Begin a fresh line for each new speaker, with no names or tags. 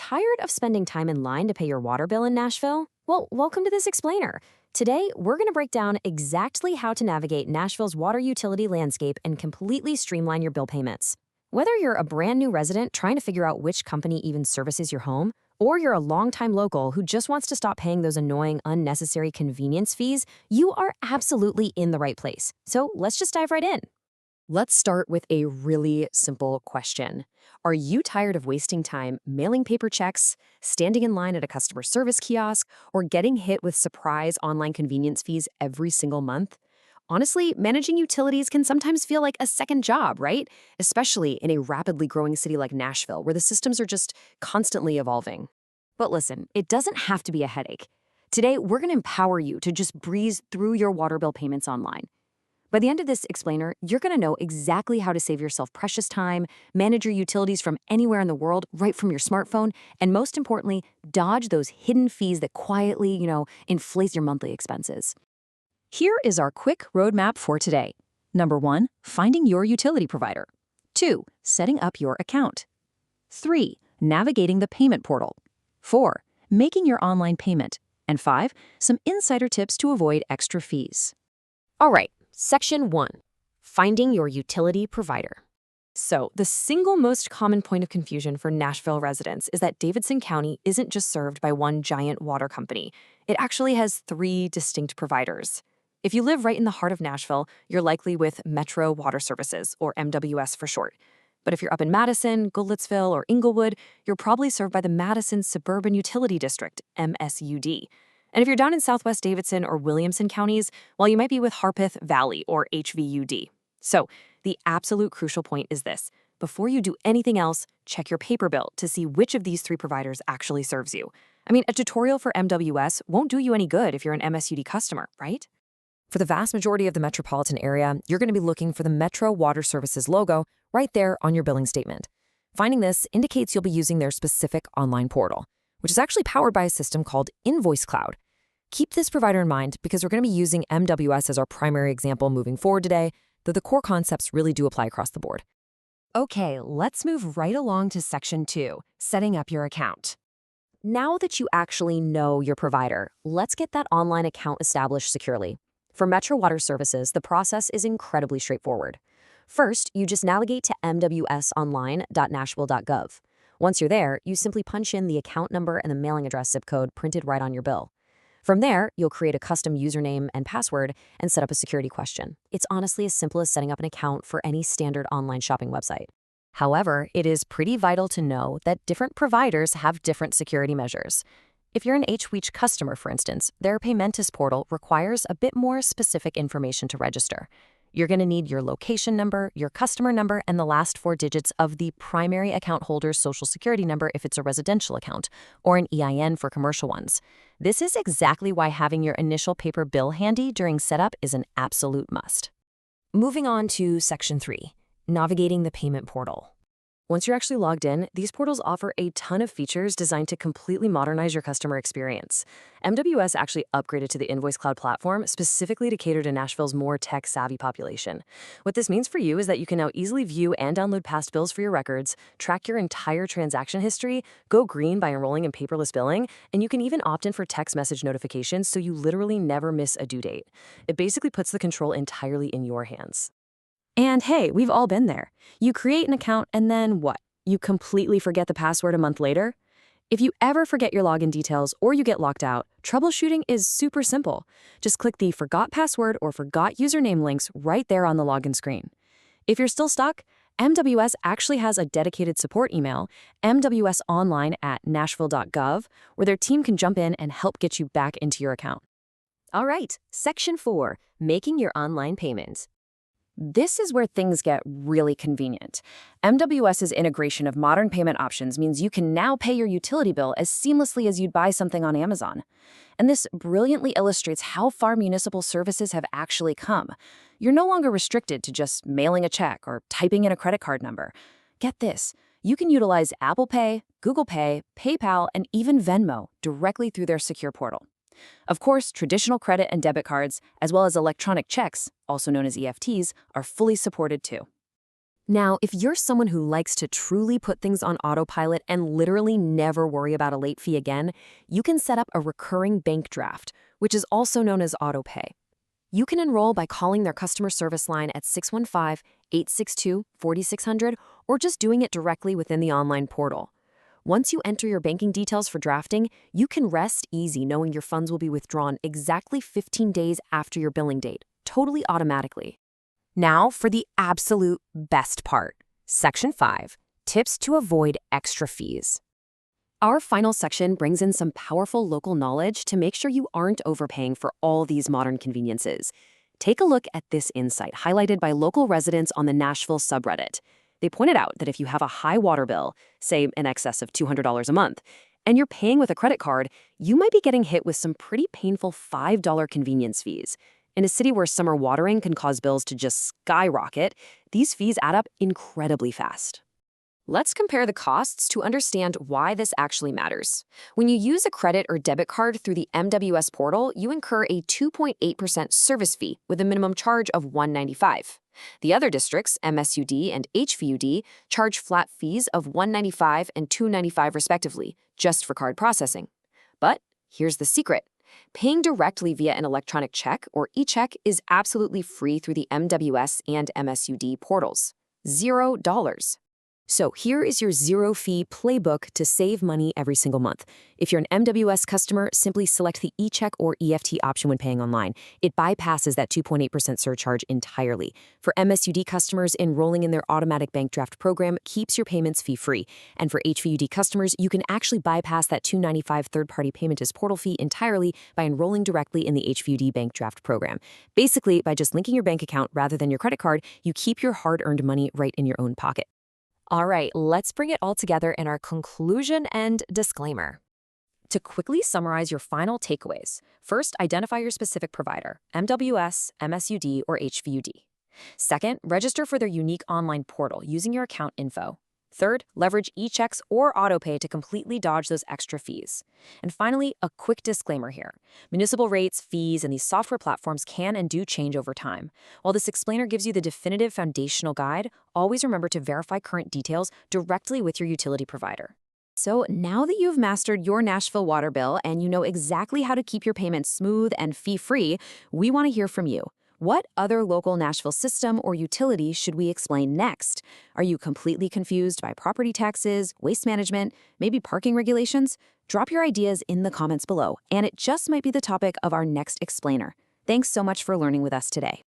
Tired of spending time in line to pay your water bill in Nashville? Well, welcome to this explainer. Today, we're going to break down exactly how to navigate Nashville's water utility landscape and completely streamline your bill payments. Whether you're a brand new resident trying to figure out which company even services your home, or you're a longtime local who just wants to stop paying those annoying, unnecessary convenience fees, you are absolutely in the right place. So let's just dive right in. Let's start with a really simple question. Are you tired of wasting time mailing paper checks, standing in line at a customer service kiosk, or getting hit with surprise online convenience fees every single month? Honestly, managing utilities can sometimes feel like a second job, right? Especially in a rapidly growing city like Nashville, where the systems are just constantly evolving. But listen, it doesn't have to be a headache. Today, we're going to empower you to just breeze through your water bill payments online. By the end of this explainer, you're going to know exactly how to save yourself precious time, manage your utilities from anywhere in the world right from your smartphone, and most importantly, dodge those hidden fees that quietly, inflate your monthly expenses. Here is our quick roadmap for today. Number 1, finding your utility provider. 2, setting up your account. 3, navigating the payment portal. 4, making your online payment. And 5, some insider tips to avoid extra fees. All right. Section 1. Finding your utility provider. So, the single most common point of confusion for Nashville residents is that Davidson County isn't just served by one giant water company. It actually has 3 distinct providers. If you live right in the heart of Nashville, you're likely with Metro Water Services, or MWS for short. But if you're up in Madison, Goodlettsville, or Inglewood, you're probably served by the Madison Suburban Utility District, MSUD. And if you're down in Southwest Davidson or Williamson counties, well, you might be with Harpeth Valley or HVUD. So the absolute crucial point is this. Before you do anything else, check your paper bill to see which of these 3 providers actually serves you. I mean, a tutorial for MWS won't do you any good if you're an MSUD customer, right? For the vast majority of the metropolitan area, you're going to be looking for the Metro Water Services logo right there on your billing statement. Finding this indicates you'll be using their specific online portal, which is actually powered by a system called Invoice Cloud. Keep this provider in mind because we're going to be using MWS as our primary example moving forward today, though the core concepts really do apply across the board. Okay, let's move right along to Section 2, setting up your account. Now that you actually know your provider, let's get that online account established securely. For Metro Water Services, the process is incredibly straightforward. First, you just navigate to mwsonline.nashville.gov. Once you're there, you simply punch in the account number and the mailing address zip code printed right on your bill. From there, you'll create a custom username and password and set up a security question. It's honestly as simple as setting up an account for any standard online shopping website. However, it is pretty vital to know that different providers have different security measures. If you're an HWeech customer, for instance, their Paymentus portal requires a bit more specific information to register. You're going to need your location number, your customer number, and the last 4 digits of the primary account holder's social security number if it's a residential account, or an EIN for commercial ones. This is exactly why having your initial paper bill handy during setup is an absolute must. Moving on to Section 3, navigating the payment portal. Once you're actually logged in, these portals offer a ton of features designed to completely modernize your customer experience. MWS actually upgraded to the Invoice Cloud platform specifically to cater to Nashville's more tech-savvy population. What this means for you is that you can now easily view and download past bills for your records, track your entire transaction history, go green by enrolling in paperless billing, and you can even opt in for text message notifications so you literally never miss a due date. It basically puts the control entirely in your hands. And hey, we've all been there. You create an account and then what? You completely forget the password a month later? If you ever forget your login details or you get locked out, troubleshooting is super simple. Just click the Forgot Password or Forgot Username links right there on the login screen. If you're still stuck, MWS actually has a dedicated support email, mwsonline@nashville.gov, where their team can jump in and help get you back into your account. All right, Section 4, making your online payments. This is where things get really convenient. MWS's integration of modern payment options means you can now pay your utility bill as seamlessly as you'd buy something on Amazon. And this brilliantly illustrates how far municipal services have actually come. You're no longer restricted to just mailing a check or typing in a credit card number. Get this, you can utilize Apple Pay, Google Pay, PayPal, and even Venmo directly through their secure portal. Of course, traditional credit and debit cards, as well as electronic checks, also known as EFTs, are fully supported too. Now, if you're someone who likes to truly put things on autopilot and literally never worry about a late fee again, you can set up a recurring bank draft, which is also known as autopay. You can enroll by calling their customer service line at 615-862-4600 or just doing it directly within the online portal. Once you enter your banking details for drafting, you can rest easy knowing your funds will be withdrawn exactly 15 days after your billing date, totally automatically. Now for the absolute best part. Section 5, Tips to Avoid Extra Fees. Our final section brings in some powerful local knowledge to make sure you aren't overpaying for all these modern conveniences. Take a look at this insight highlighted by local residents on the Nashville subreddit. They pointed out that if you have a high water bill, say in excess of $200 a month, and you're paying with a credit card, you might be getting hit with some pretty painful $5 convenience fees. In a city where summer watering can cause bills to just skyrocket, these fees add up incredibly fast. Let's compare the costs to understand why this actually matters. When you use a credit or debit card through the MWS portal, you incur a 2.8% service fee with a minimum charge of $195. The other districts, MSUD and HVUD, charge flat fees of $195 and $295 respectively, just for card processing. But here's the secret. Paying directly via an electronic check or e-check is absolutely free through the MWS and MSUD portals. $0. So here is your zero-fee playbook to save money every single month. If you're an MWS customer, simply select the e-check or EFT option when paying online. It bypasses that 2.8% surcharge entirely. For MSUD customers, enrolling in their automatic bank draft program keeps your payments fee-free. And for HVUD customers, you can actually bypass that $295 third-party payment as portal fee entirely by enrolling directly in the HVUD bank draft program. Basically, by just linking your bank account rather than your credit card, you keep your hard-earned money right in your own pocket. All right, let's bring it all together in our conclusion and disclaimer. To quickly summarize your final takeaways, first, identify your specific provider, MWS, MSUD, or HVUD. Second, register for their unique online portal using your account info. Third, leverage e-checks or autopay to completely dodge those extra fees. And finally, a quick disclaimer here. Municipal rates, fees, and these software platforms can and do change over time. While this explainer gives you the definitive foundational guide, always remember to verify current details directly with your utility provider. So now that you've mastered your Nashville water bill and you know exactly how to keep your payments smooth and fee-free, we want to hear from you. What other local Nashville system or utility should we explain next? Are you completely confused by property taxes, waste management, maybe parking regulations? Drop your ideas in the comments below, and it just might be the topic of our next explainer. Thanks so much for learning with us today.